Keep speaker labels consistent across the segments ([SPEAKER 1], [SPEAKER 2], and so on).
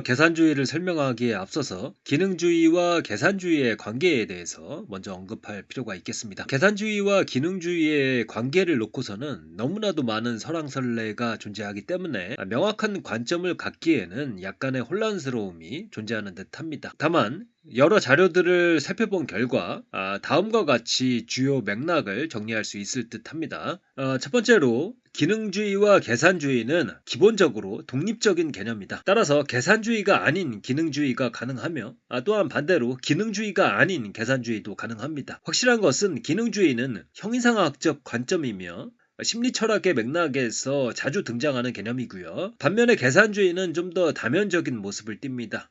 [SPEAKER 1] 계산주의를 설명하기에 앞서서 기능주의와 계산주의의 관계에 대해서 먼저 언급할 필요가 있겠습니다. 계산주의와 기능주의의 관계를 놓고서는 너무나도 많은 설왕설래가 존재하기 때문에 명확한 관점을 갖기에는 약간의 혼란스러움이 존재하는 듯합니다. 다만 여러 자료들을 살펴본 결과 다음과 같이 주요 맥락을 정리할 수 있을 듯합니다. 첫 번째로 기능주의와 계산주의는 기본적으로 독립적인 개념이다. 따라서 계산주의가 아닌 기능주의가 가능하며 또한 반대로 기능주의가 아닌 계산주의도 가능합니다. 확실한 것은 기능주의는 형이상학적 관점이며 심리철학의 맥락에서 자주 등장하는 개념이고요. 반면에 계산주의는 좀 더 다면적인 모습을 띱니다.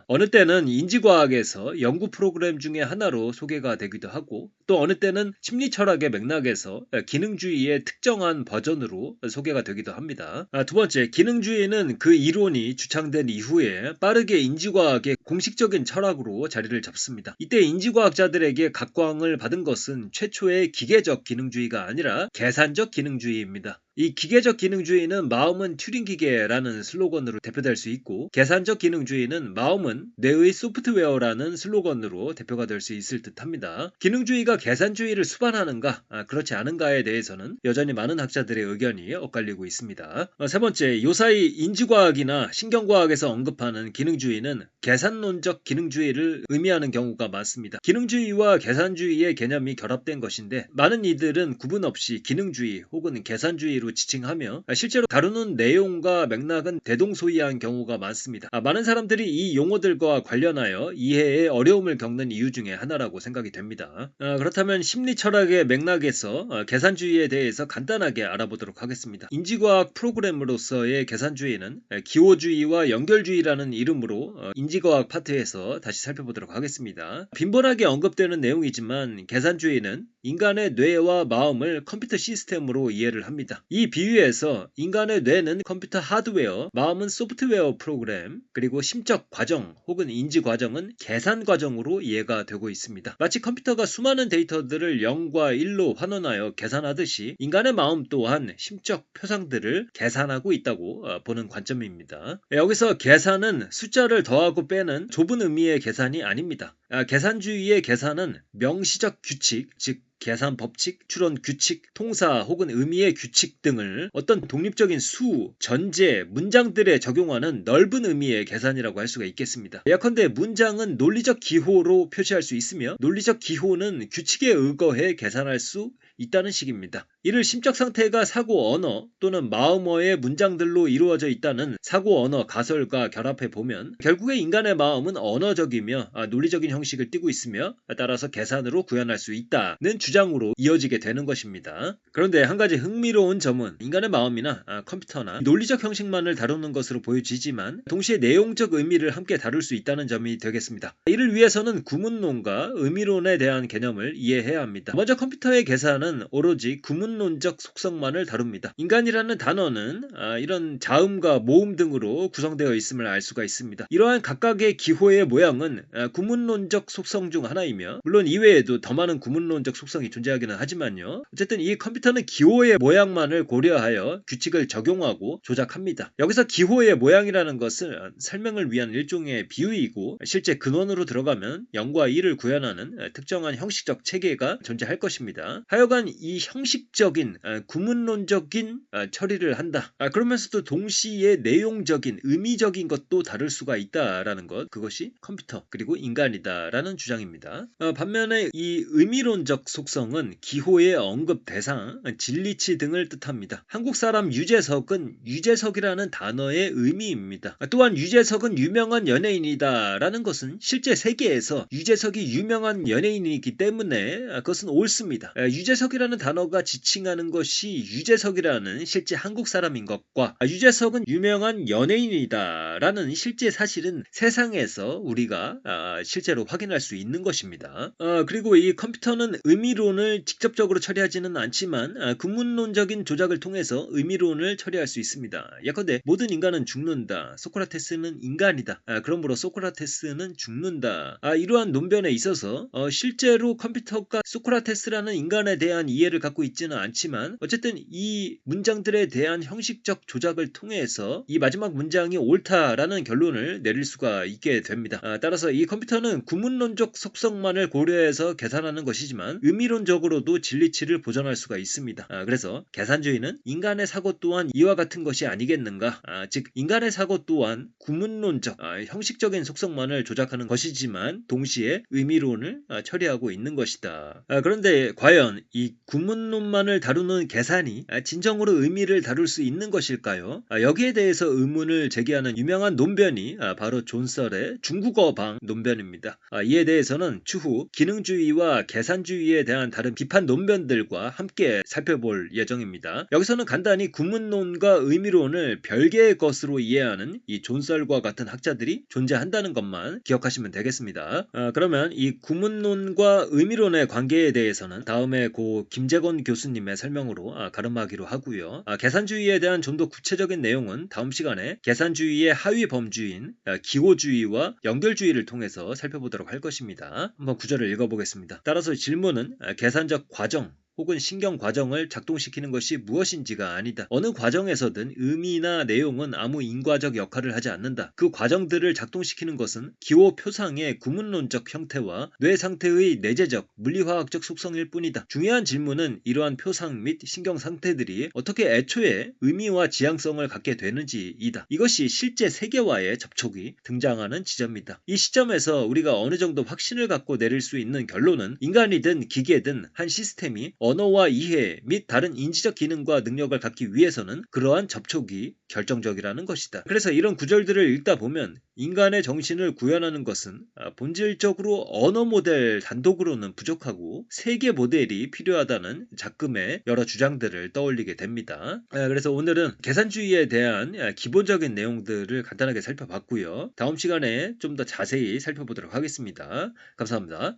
[SPEAKER 1] 어느 때는 인지과학에서 연구 프로그램 중에 하나로 소개가 되기도 하고 또 어느 때는 심리철학의 맥락에서 기능주의의 특정한 버전으로 소개가 되기도 합니다. 두 번째, 기능주의는 그 이론이 주창된 이후에 빠르게 인지과학의 공식적인 철학으로 자리를 잡습니다. 이때 인지과학자들에게 각광을 받은 것은 최초의 기계적 기능주의가 아니라 계산적 기능주의입니다. 이 기계적 기능주의는 마음은 튜링 기계라는 슬로건으로 대표될 수 있고 계산적 기능주의는 마음은 뇌의 소프트웨어라는 슬로건으로 대표가 될 수 있을 듯합니다. 기능주의가 계산주의를 수반하는가 그렇지 않은가에 대해서는 여전히 많은 학자들의 의견이 엇갈리고 있습니다. 세 번째, 요사이 인지과학이나 신경과학에서 언급하는 기능주의는 계산론적 기능주의를 의미하는 경우가 많습니다. 기능주의와 계산주의의 개념이 결합된 것인데 많은 이들은 구분 없이 기능주의 혹은 계산주의로 지칭하며 실제로 다루는 내용과 맥락은 대동소이한 경우가 많습니다. 많은 사람들이 이 용어들과 관련하여 이해에 어려움을 겪는 이유 중에 하나라고 생각이 됩니다. 그렇다면 심리철학의 맥락에서 계산주의에 대해서 간단하게 알아보도록 하겠습니다. 인지과학 프로그램으로서의 계산주의는 기호주의와 연결주의라는 이름으로 인지과학 파트에서 다시 살펴보도록 하겠습니다. 빈번하게 언급되는 내용이지만 계산주의는 인간의 뇌와 마음을 컴퓨터 시스템으로 이해를 합니다. 이 비유에서 인간의 뇌는 컴퓨터 하드웨어, 마음은 소프트웨어 프로그램, 그리고 심적 과정 혹은 인지 과정은 계산 과정으로 이해가 되고 있습니다. 마치 컴퓨터가 수많은 데이터들을 0과 1로 환원하여 계산하듯이 인간의 마음 또한 심적 표상들을 계산하고 있다고 보는 관점입니다. 여기서 계산은 숫자를 더하고 빼는 좁은 의미의 계산이 아닙니다. 계산주의의 계산은 명시적 규칙, 즉 계산 법칙, 추론 규칙, 통사 혹은 의미의 규칙 등을 어떤 독립적인 수, 전제, 문장들에 적용하는 넓은 의미의 계산이라고 할 수가 있겠습니다. 예컨대 문장은 논리적 기호로 표시할 수 있으며 논리적 기호는 규칙에 의거해 계산할 수 있다는 식입니다. 이를 심적 상태가 사고 언어 또는 마음어의 문장들로 이루어져 있다는 사고 언어 가설과 결합해 보면 결국에 인간의 마음은 언어적이며 논리적인 형식을 띠고 있으며 따라서 계산으로 구현할 수 있다는 주장으로 이어지게 되는 것입니다. 그런데 한 가지 흥미로운 점은 인간의 마음이나 컴퓨터나 논리적 형식만을 다루는 것으로 보여지지만 동시에 내용적 의미를 함께 다룰 수 있다는 점이 되겠습니다. 이를 위해서는 구문론과 의미론에 대한 개념을 이해해야 합니다. 먼저 컴퓨터의 계산은 오로지 구문론적 속성만을 다룹니다. 인간이라는 단어는 이런 자음과 모음 등으로 구성되어 있음을 알 수가 있습니다. 이러한 각각의 기호의 모양은 구문론적 속성 중 하나이며 물론 이외에도 더 많은 구문론적 속성이 존재하기는 하지만요. 어쨌든 이 컴퓨터는 기호의 모양만을 고려하여 규칙을 적용하고 조작합니다. 여기서 기호의 모양이라는 것은 설명을 위한 일종의 비유이고 실제 근원으로 들어가면 0과 1을 구현하는 특정한 형식적 체계가 존재할 것입니다. 하여간 이 형식적인 구문론적인 처리를 한다. 그러면서도 동시에 내용적인 의미적인 것도 다룰 수가 있다라는 것, 그것이 컴퓨터 그리고 인간이다라는 주장입니다. 반면에 이 의미론적 속성은 기호의 언급 대상, 진리치 등을 뜻합니다. 한국 사람 유재석은 유재석이라는 단어의 의미입니다. 또한 유재석은 유명한 연예인이다라는 것은 실제 세계에서 유재석이 유명한 연예인이기 때문에 그것은 옳습니다. 유재석이라는 단어가 지칭하는 것이 유재석이라는 실제 한국 사람인 것과 유재석은 유명한 연예인이다라는 실제 사실은 세상에서 우리가 실제로 확인할 수 있는 것입니다. 그리고 이 컴퓨터는 의미론 의미론을 직접적으로 처리하지는 않지만 구문론적인 조작을 통해서 의미론을 처리할 수 있습니다. 예컨대 모든 인간은 죽는다. 소크라테스는 인간이다. 그러므로 소크라테스는 죽는다. 이러한 논변에 있어서 실제로 컴퓨터가 소크라테스라는 인간에 대한 이해를 갖고 있지는 않지만 어쨌든 이 문장들에 대한 형식적 조작을 통해서 이 마지막 문장이 옳다라는 결론을 내릴 수가 있게 됩니다. 따라서 이 컴퓨터는 구문론적 속성만을 고려해서 계산하는 것이지만 의미론적으로도 진리치를 보존할 수가 있습니다. 그래서 계산주의는 인간의 사고 또한 이와 같은 것이 아니겠는가? 즉 인간의 사고 또한 구문론적 형식적인 속성만을 조작하는 것이지만 동시에 의미론을 처리하고 있는 것이다. 그런데 과연 이 구문론만을 다루는 계산이 진정으로 의미를 다룰 수 있는 것일까요? 여기에 대해서 의문을 제기하는 유명한 논변이 바로 존 썰의 중국어방 논변입니다. 이에 대해서는 추후 기능주의와 계산주의에 대한 다른 비판 논변들과 함께 살펴볼 예정입니다. 여기서는 간단히 구문론과 의미론을 별개의 것으로 이해하는 이 존 썰과 같은 학자들이 존재한다는 것만 기억하시면 되겠습니다. 그러면 이 구문론과 의미론의 관계에 대해서는 다음에 고 김재건 교수님의 설명으로 가름하기로 하고요. 계산주의에 대한 좀 더 구체적인 내용은 다음 시간에 계산주의의 하위 범주인 기호주의와 연결주의를 통해서 살펴보도록 할 것입니다. 한번 구절을 읽어보겠습니다. 따라서 질문은 계산적 과정 혹은 신경 과정을 작동시키는 것이 무엇인지가 아니다. 어느 과정에서든 의미나 내용은 아무 인과적 역할을 하지 않는다. 그 과정들을 작동시키는 것은 기호 표상의 구문론적 형태와 뇌 상태의 내재적, 물리화학적 속성일 뿐이다. 중요한 질문은 이러한 표상 및 신경 상태들이 어떻게 애초에 의미와 지향성을 갖게 되는지이다. 이것이 실제 세계와의 접촉이 등장하는 지점이다. 이 시점에서 우리가 어느 정도 확신을 갖고 내릴 수 있는 결론은 인간이든 기계든 한 시스템이 언어와 이해 및 다른 인지적 기능과 능력을 갖기 위해서는 그러한 접촉이 결정적이라는 것이다. 그래서 이런 구절들을 읽다 보면 인간의 정신을 구현하는 것은 본질적으로 언어 모델 단독으로는 부족하고 세계 모델이 필요하다는 작금의 여러 주장들을 떠올리게 됩니다. 그래서 오늘은 계산주의에 대한 기본적인 내용들을 간단하게 살펴봤고요. 다음 시간에 좀 더 자세히 살펴보도록 하겠습니다. 감사합니다.